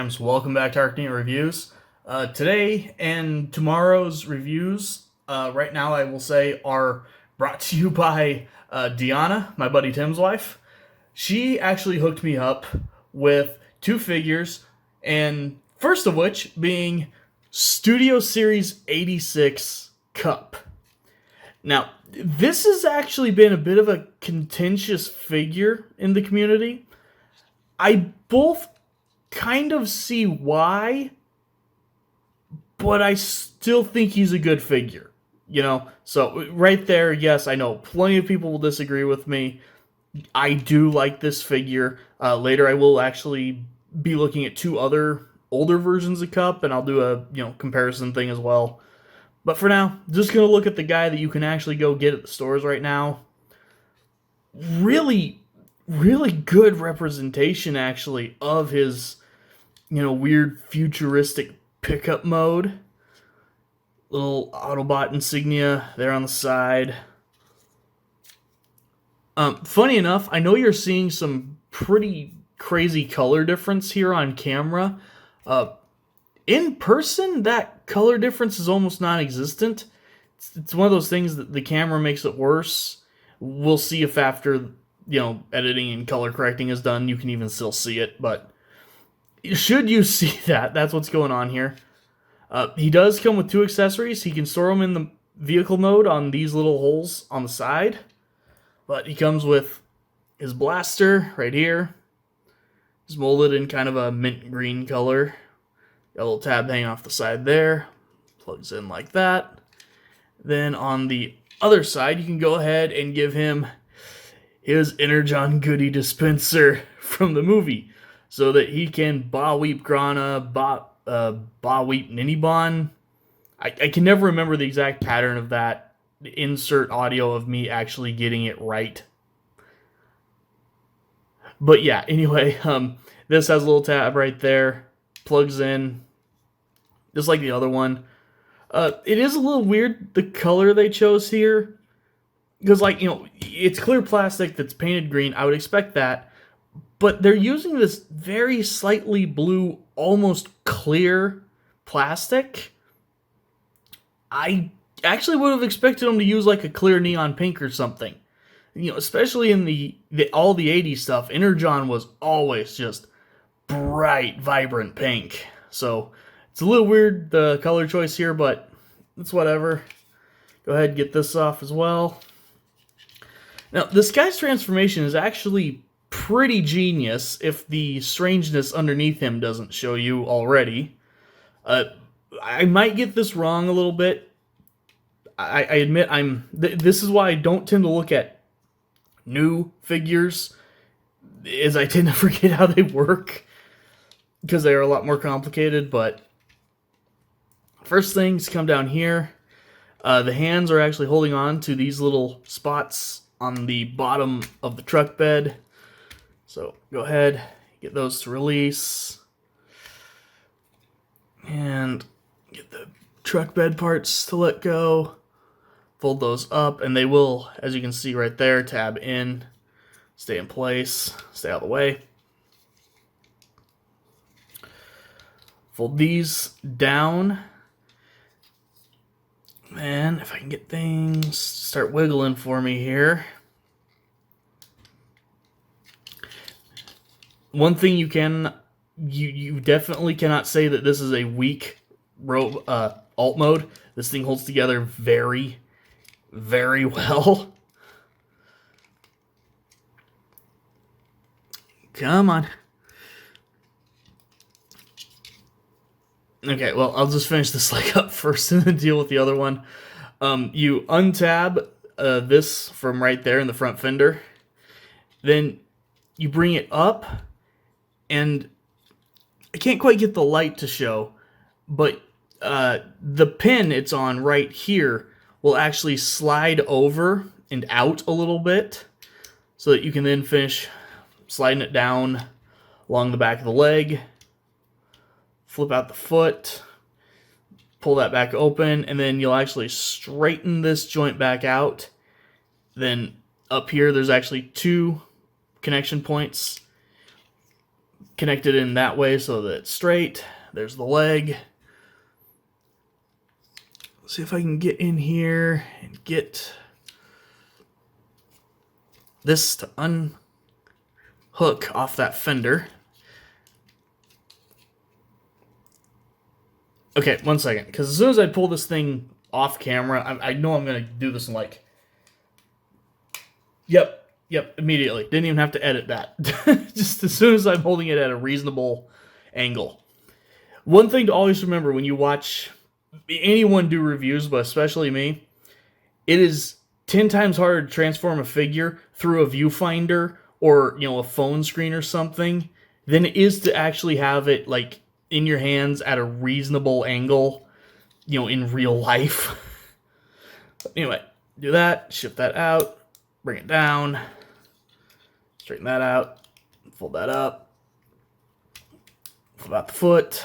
Champs, welcome back to ArcNeo Reviews. Today and tomorrow's reviews, right now I will say, are brought to you by Deanna, my buddy Tim's wife. She actually hooked me up with two figures, and first of which being Studio Series 86 Cup. Now, this has actually been a bit of a contentious figure in the community. I both kind of see why, but I still think he's a good figure. So right there, yes, I know plenty of people will disagree with me. I do like this figure. Later, I will actually be looking at two other older versions of Cup, and I'll do a comparison thing as well. But for now, just gonna look at the guy that you can actually go get at the stores right now. Really, really good representation actually of his weird futuristic pickup mode. Little Autobot insignia there on the side. Funny enough, I know you're seeing some pretty crazy color difference here on camera. In person, that color difference is almost non-existent. It's one of those things that the camera makes it worse. We'll see if after, editing and color correcting is done, you can even still see it, but should you see that, that's what's going on here. He does come with two accessories. He can store them in the vehicle mode on these little holes on the side, but he comes with his blaster right here. It's molded in kind of a mint green color. Got a little tab hanging off the side there. Plugs in like that. Then on the other side, you can go ahead and give him his Energon Goodie dispenser from the movie, so that he can Ba-Weep Grana, Ba-Weep Ninibon. I can never remember the exact pattern of that. Insert audio of me actually getting it right. But yeah, anyway, this has a little tab right there. Plugs in, just like the other one. It is a little weird, the color they chose here. Because, it's clear plastic that's painted green. I would expect that. But they're using this very slightly blue, almost clear plastic. I actually would have expected them to use like a clear neon pink or something. Especially in all the 80s stuff, Energon was always just bright, vibrant pink. So it's a little weird, the color choice here, but it's whatever. Go ahead and get this off as well. Now, this guy's transformation is actually pretty genius if the strangeness underneath him doesn't show you already. I might get this wrong a little bit. I admit this is why I don't tend to look at new figures, is I tend to forget how they work, because they are a lot more complicated. But first things come down here. The hands are actually holding on to these little spots on the bottom of the truck bed. So go ahead, get those to release, and get the truck bed parts to let go. Fold those up, and they will, as you can see right there, tab in, stay in place, stay out of the way. Fold these down, and if I can get things to start wiggling for me here. One thing you definitely cannot say that this is a weak alt mode. This thing holds together very, very well. Come on. Okay, well, I'll just finish this leg up first and then deal with the other one. You untab this from right there in the front fender. Then you bring it up, and I can't quite get the light to show, but the pin it's on right here will actually slide over and out a little bit, so that you can then finish sliding it down along the back of the leg, flip out the foot, pull that back open, and then you'll actually straighten this joint back out. Then up here there's actually two connection points. connect it in that way so that it's straight. There's the leg. Let's see if I can get in here and get this to unhook off that fender. Okay, 1 second, because as soon as I pull this thing off camera, I know I'm going to do this in like... Yep, immediately. Didn't even have to edit that. Just as soon as I'm holding it at a reasonable angle. One thing to always remember when you watch anyone do reviews, but especially me, it is 10 times harder to transform a figure through a viewfinder or, a phone screen or something than it is to actually have it, like, in your hands at a reasonable angle, in real life. Anyway, do that, shift that out, bring it down, straighten that out, fold that up, fold out the foot,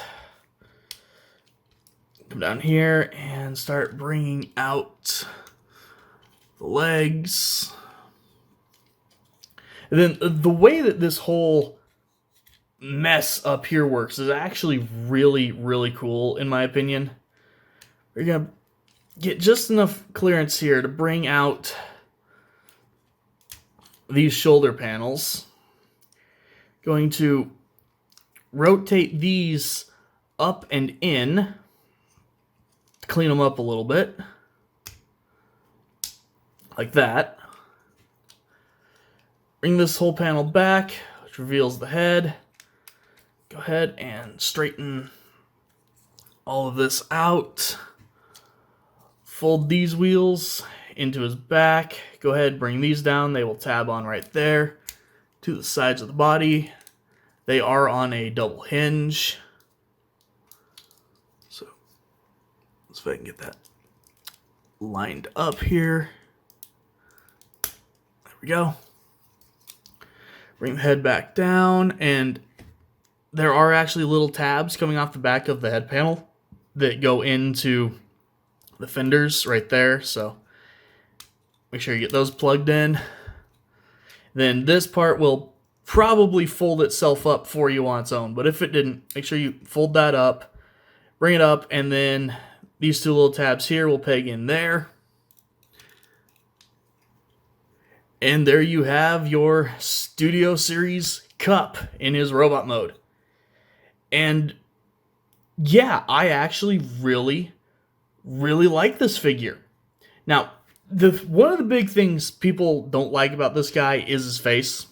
come down here and start bringing out the legs. And then the way that this whole mess up here works is actually really, really cool, in my opinion. We're going to get just enough clearance here to bring out these shoulder panels. Going to rotate these up and in to clean them up a little bit. Like that. Bring this whole panel back, which reveals the head. Go ahead and straighten all of this out. Fold these wheels into his back. Go ahead, bring these down. They will tab on right there to the sides of the body. They are on a double hinge. So let's see if I can get that lined up here. There we go. Bring the head back down, and there are actually little tabs coming off the back of the head panel that go into the fenders right there, so make sure you get those plugged in. Then this part will probably fold itself up for you on its own, but if it didn't, make sure you fold that up, bring it up, and then these two little tabs here will peg in there. And there you have your Studio Series Cup in his robot mode. And yeah, I actually really like this figure. Now, one of the big things people don't like about this guy is his face.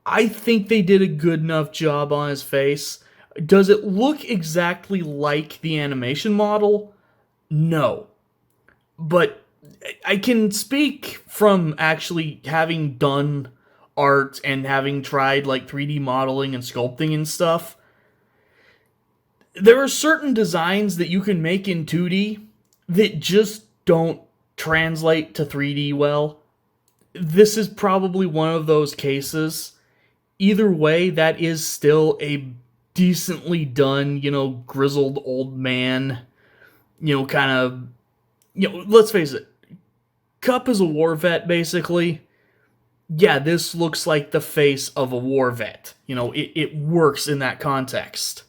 I think they did a good enough job on his face. Does it look exactly like the animation model? No. But I can speak from actually having done art and having tried like 3D modeling and sculpting and stuff. There are certain designs that you can make in 2D that just don't translate to 3D well. This is probably one of those cases. Either way, that is still a decently done, grizzled old man, kind of, let's face it, Cup is a war vet, basically. Yeah, this looks like the face of a war vet. It works in that context.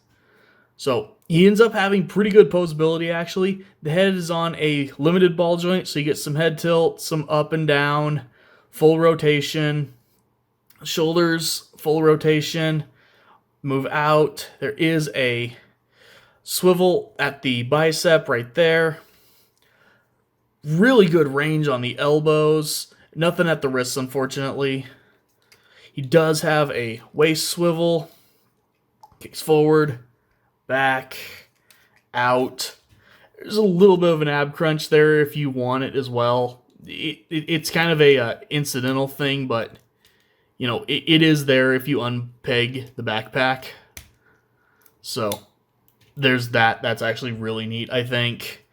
So, he ends up having pretty good posability, actually. The head is on a limited ball joint, so you get some head tilt, some up and down, full rotation. Shoulders, full rotation. Move out. There is a swivel at the bicep right there. Really good range on the elbows. Nothing at the wrists, unfortunately. He does have a waist swivel. Kicks forward, back, out. There's a little bit of an ab crunch there if you want it as well. It's kind of a incidental thing, but it is there if you unpeg the backpack. So there's that. That's actually really neat, I think.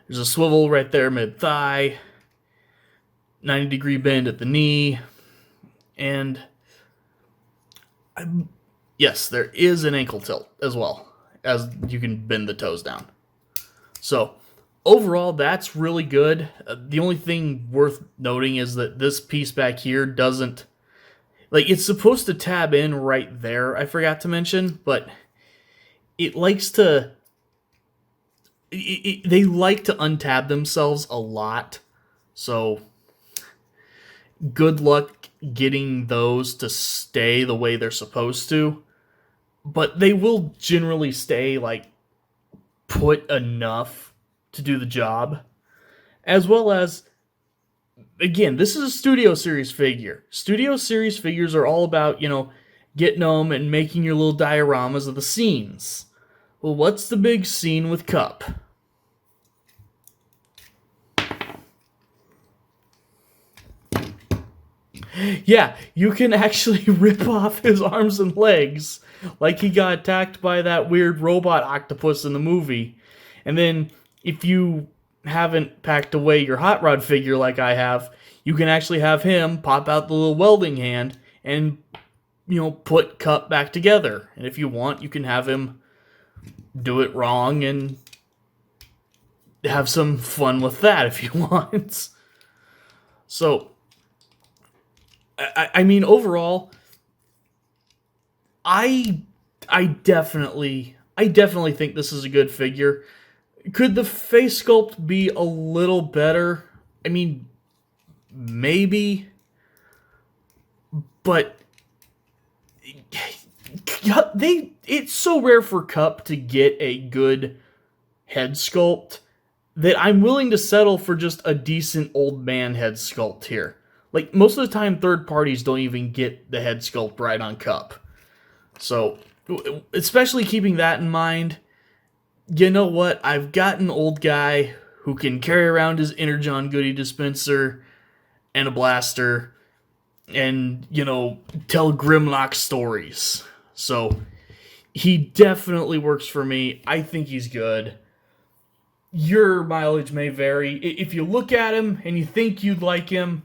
There's a swivel right there mid-thigh. 90-degree bend at the knee. And yes, there is an ankle tilt as well, as you can bend the toes down. So overall, that's really good. The only thing worth noting is that this piece back here doesn't... Like, it's supposed to tab in right there, I forgot to mention, but it likes to... they like to untab themselves a lot, so good luck getting those to stay the way they're supposed to. But they will generally stay, like, put enough to do the job. As well as, again, this is a Studio Series figure. Studio Series figures are all about, getting them and making your little dioramas of the scenes. Well, what's the big scene with Cup? Yeah, you can actually rip off his arms and legs like he got attacked by that weird robot octopus in the movie. And then, if you haven't packed away your Hot Rod figure like I have, you can actually have him pop out the little welding hand and, put Cup back together. And if you want, you can have him do it wrong and have some fun with that if you want. So, I mean, overall, I definitely think this is a good figure. Could the face sculpt be a little better? I mean, maybe, but it's so rare for Cup to get a good head sculpt that I'm willing to settle for just a decent old man head sculpt here. Like, most of the time, third parties don't even get the head sculpt right on Cup. So, especially keeping that in mind, you know what? I've got an old guy who can carry around his Energon goodie dispenser and a blaster and, tell Grimlock stories. So, he definitely works for me. I think he's good. Your mileage may vary. If you look at him and you think you'd like him,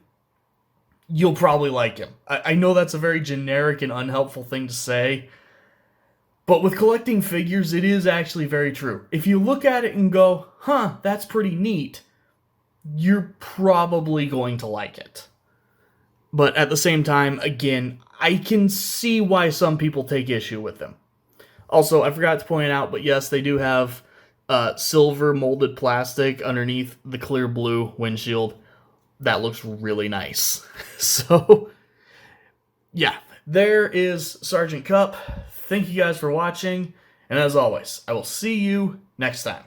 you'll probably like him. I know that's a very generic and unhelpful thing to say, but with collecting figures, it is actually very true. If you look at it and go, that's pretty neat, you're probably going to like it. But at the same time, again, I can see why some people take issue with them. Also, I forgot to point out, but yes, they do have silver molded plastic underneath the clear blue windshield. That looks really nice. So, yeah, there is Sergeant Cup. Thank you guys for watching, and as always, I will see you next time.